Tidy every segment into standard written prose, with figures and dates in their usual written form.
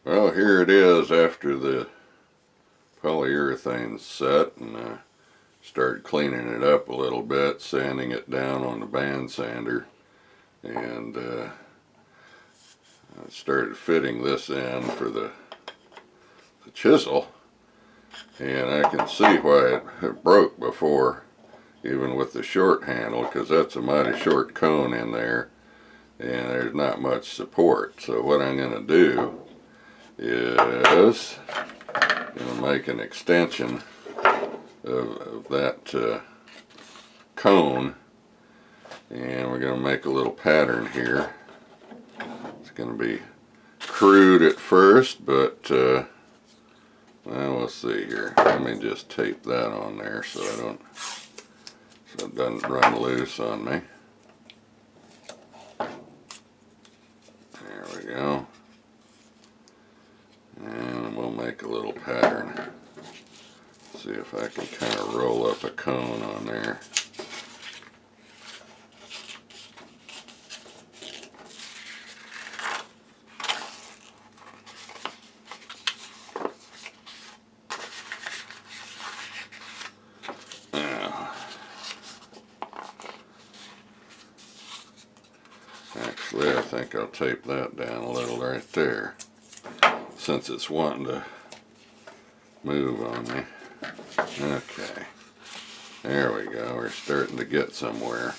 Well, here it is after the polyurethane's set, and I started cleaning it up a little bit, sanding it down on the band sander, and I started fitting this in for the chisel, and I can see why it broke before, even with the short handle, because that's a mighty short cone in there, and there's not much support. So what I'm going to do is going to make an extension of that cone, and we're going to make a little pattern here. It's going to be crude at first, but well, we'll see here. Let me just tape that on there so it doesn't run loose on me. There we go. And we'll make a little pattern. See if I can kind of roll up a cone on there. Actually, I think I'll tape that down a little right there, since it's wanting to move on me. Okay, there we go. We're starting to get somewhere.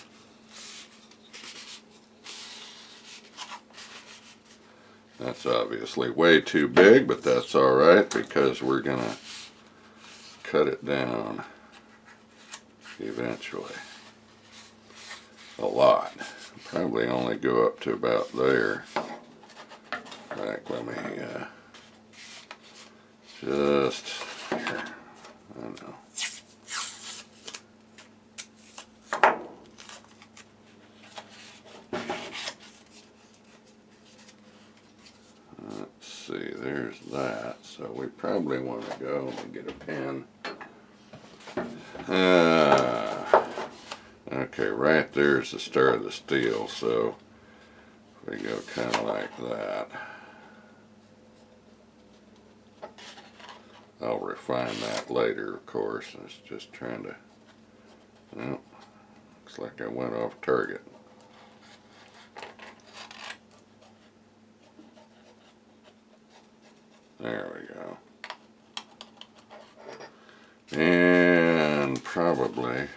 That's obviously way too big, but that's alright because we're gonna cut it down eventually. A lot. Probably only go up to about there. In fact, let me just here. I know. Let's see, there's that. So we probably want to go. Let me get a pen. Okay, right there's the start of the steel, so we go kind of like that. I'll refine that later, of course. I was just trying to, well, looks like I went off target. There we go. And probably,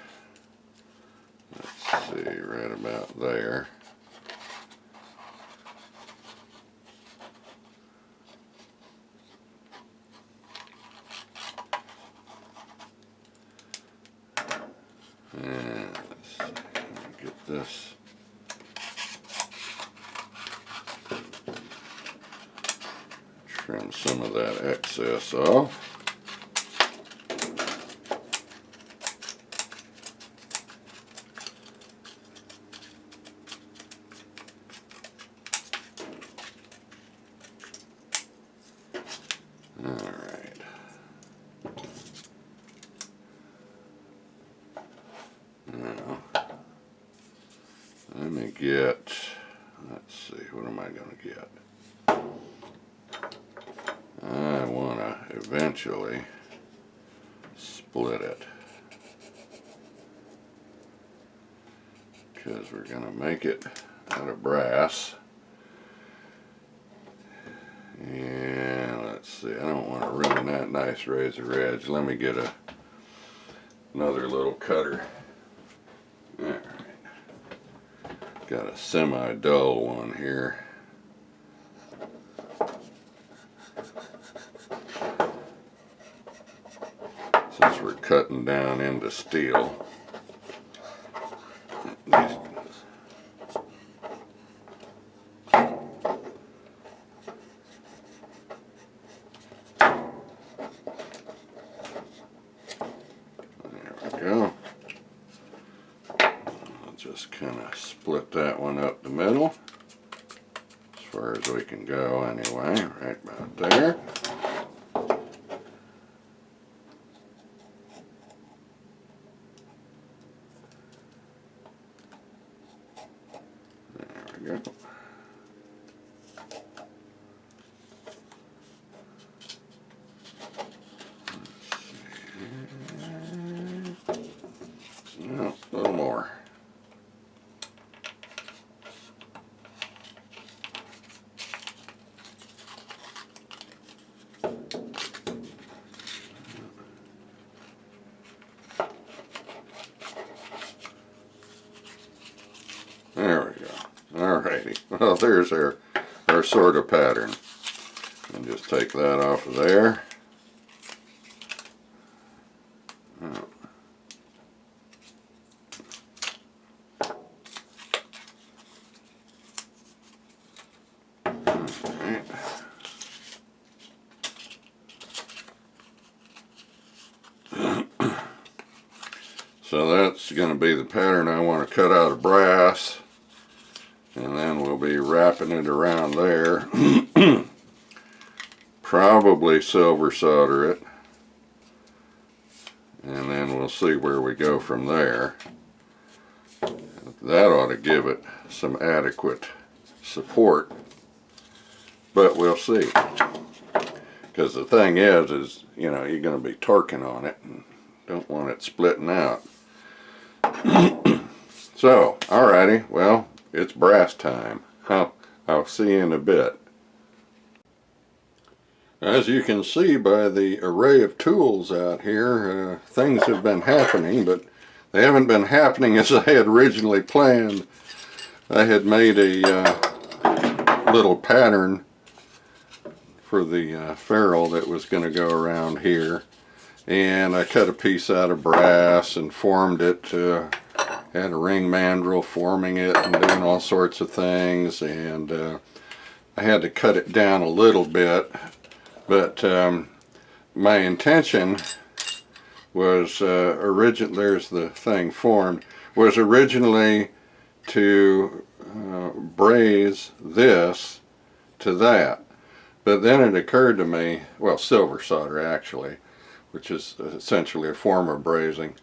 let's see, right about there. And let's see, get this. Trim some of that excess off. Alright. Now, let me get, let's see, what am I going to get? I want to eventually split it, because we're going to make it out of brass. And let's see, I don't want to ruin that nice razor edge. Let me get another little cutter. Alright, got a semi-dull one here. Since we're cutting down into steel, go. I'll just kind of split that one up the middle, as far as we can go anyway, right about there. There we go. Well, there's our sort of pattern. And just take that off of there. So that's going to be the pattern I want to cut out of brass, and then we'll be wrapping it around there. Probably silver solder it, and then we'll see where we go from there. That ought to give it some adequate support, but we'll see. Because the thing is you know, you're going to be torquing on it and don't want it splitting out. So, alrighty, well, it's brass time. I'll see you in a bit. As you can see by the array of tools out here, things have been happening, but they haven't been happening as I had originally planned. I had made a little pattern for the ferrule that was going to go around here, and I cut a piece out of brass and formed it. Had a ring mandrel forming it and doing all sorts of things, and I had to cut it down a little bit, but my intention was there's the thing formed, was originally to braze this to that. But then it occurred to me, well, silver solder actually, which is essentially a form of brazing.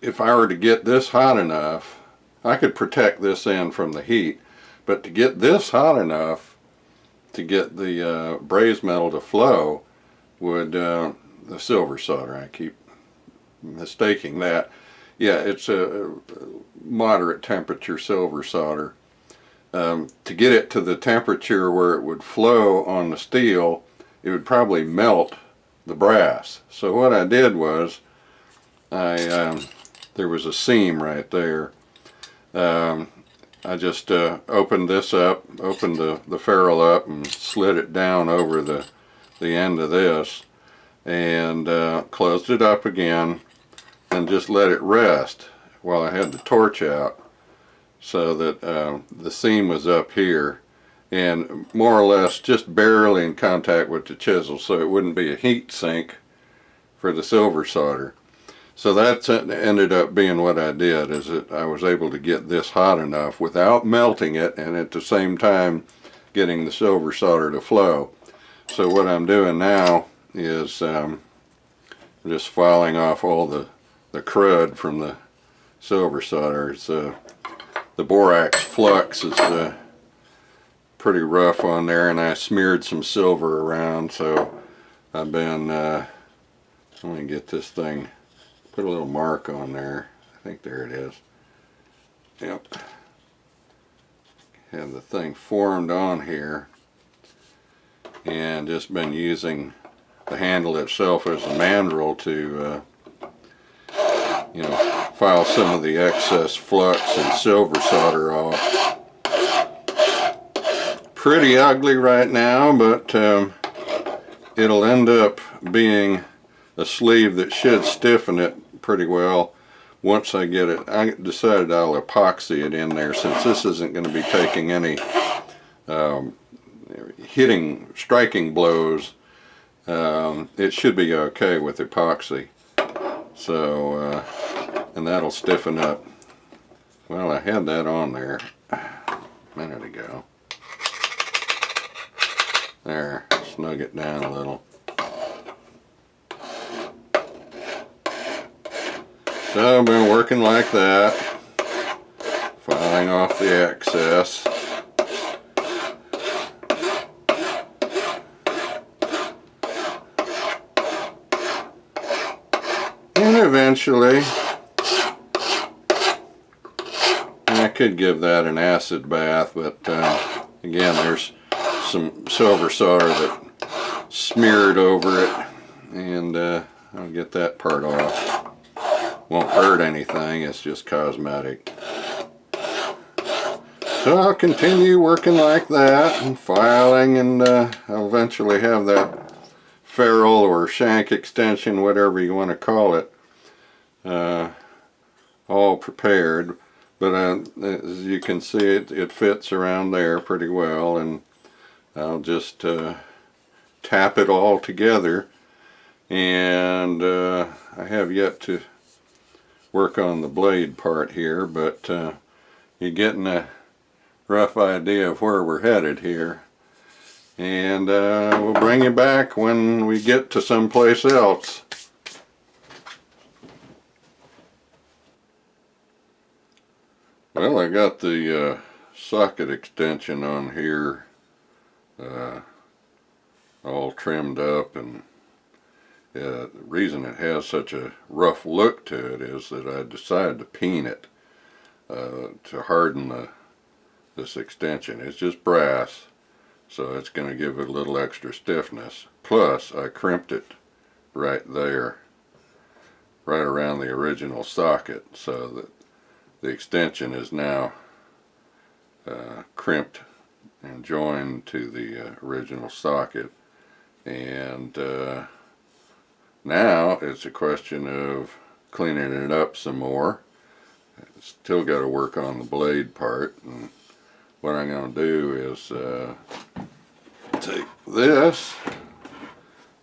If I were to get this hot enough, I could protect this end from the heat, but to get this hot enough to get the braze metal to flow would, the silver solder, I keep mistaking that. Yeah, it's a moderate temperature silver solder. To get it to the temperature where it would flow on the steel, it would probably melt the brass. So what I did was, there was a seam right there. I just opened this up, opened the ferrule up and slid it down over the end of this, and closed it up again and just let it rest while I had the torch out, so that the seam was up here and more or less just barely in contact with the chisel, so it wouldn't be a heat sink for the silver solder. So that ended up being what I did, is that I was able to get this hot enough without melting it, and at the same time getting the silver solder to flow. So what I'm doing now is just filing off all the crud from the silver solder. It's, the borax flux is pretty rough on there, and I smeared some silver around, so I've been, let me get this thing, put a little mark on there. I think there it is. Yep. Have the thing formed on here, and just been using the handle itself as a mandrel to, you know, file some of the excess flux and silver solder off. Pretty ugly right now, but it'll end up being a sleeve that should stiffen it pretty well once I get it. I decided I'll epoxy it in there, since this isn't going to be taking any striking blows. It should be okay with epoxy. So, and that'll stiffen up. Well, I had that on there a minute ago. There, snug it down a little. So I've been working like that, filing off the excess. And eventually, I could give that an acid bath, but again, there's some silver solder that smeared over it, and I'll get that part off. Won't hurt anything, it's just cosmetic. So I'll continue working like that and filing, and I'll eventually have that ferrule or shank extension, whatever you want to call it, all prepared. But as you can see, it fits around there pretty well, and I'll just tap it all together. And I have yet to work on the blade part here, but you're getting a rough idea of where we're headed here. And we'll bring you back when we get to someplace else. Well, I got the socket extension on here all trimmed up, and the reason it has such a rough look to it is that I decided to peen it to harden this extension. It's just brass, so it's going to give it a little extra stiffness. Plus, I crimped it right there, right around the original socket, so that the extension is now crimped and joined to the original socket. And now it's a question of cleaning it up some more. Still got to work on the blade part, and what I'm going to do is take this.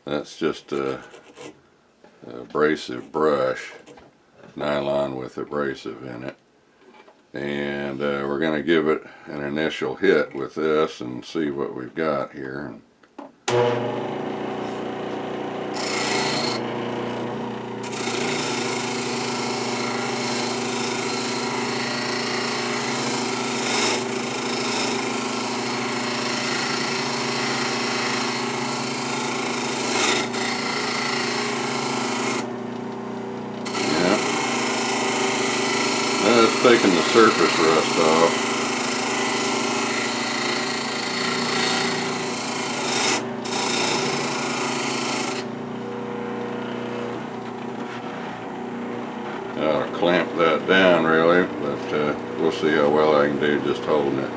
That's just a abrasive brush, nylon with abrasive in it, and we're going to give it an initial hit with this and see what we've got here. It's taking the surface rust off. I ought to clamp that down really, but we'll see how well I can do just holding it.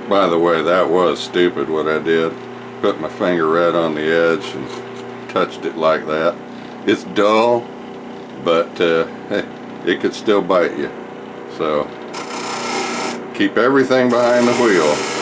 By the way, that was stupid what I did. Put my finger right on the edge and touched it like that. It's dull, but hey, it could still bite you. So keep everything behind the wheel.